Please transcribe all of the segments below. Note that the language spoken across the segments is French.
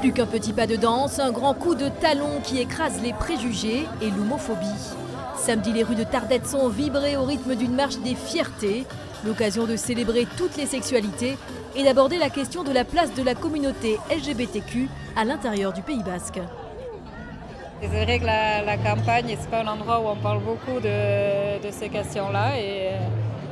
Plus qu'un petit pas de danse, un grand coup de talon qui écrase les préjugés et l'homophobie. Samedi, les rues de Tardette sont vibrées au rythme d'une marche des fiertés, l'occasion de célébrer toutes les sexualités et d'aborder la question de la place de la communauté LGBTQ à l'intérieur du Pays Basque. C'est vrai que la campagne, c'est pas un endroit où on parle beaucoup de ces questions-là. Et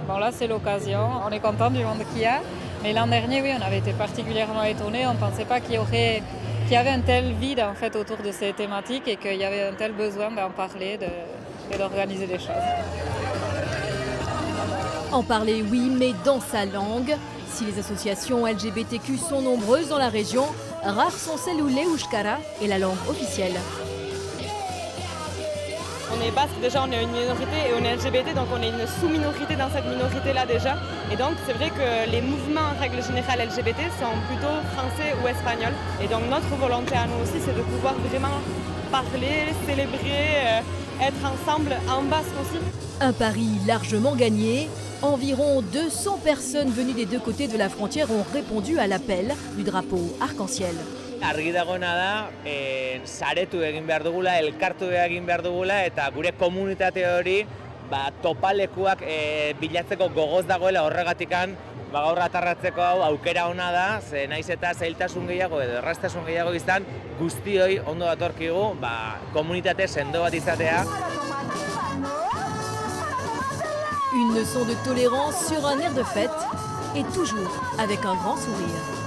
bon, là, c'est l'occasion. On est content du monde qu'il y a. Mais l'an dernier, oui, on avait été particulièrement étonnés. On ne pensait pas qu'il y avait un tel vide en fait, autour de ces thématiques et qu'il y avait un tel besoin d'en parler et d'organiser des choses. En parler, oui, mais dans sa langue. Si les associations LGBTQ sont nombreuses dans la région, rares sont celles où l'euskara est la langue officielle. On est basque, déjà on est une minorité et on est LGBT, donc on est une sous-minorité dans cette minorité-là déjà. Et donc c'est vrai que les mouvements en règle générale LGBT sont plutôt français ou espagnols. Et donc notre volonté à nous aussi, c'est de pouvoir vraiment parler, célébrer, être ensemble en basque aussi. Un pari largement gagné. Environ 200 personnes venues des deux côtés de la frontière ont répondu à l'appel du drapeau arc-en-ciel. Argi dagoena da, saretu egin behar dugula, elkartu egin behar dugula eta gure komunitate hori topalekuak bilatzeko gogoz dagoela horregatikan gaur atarratzeko hau aukera ona da, ze naiz eta zailtasun gehiago edo erraztasun gehiago izan guztioi ondo datorkigu komunitate sendo bat izatea. Une leçon de tolérance sur un air de fête et toujours avec un grand sourire.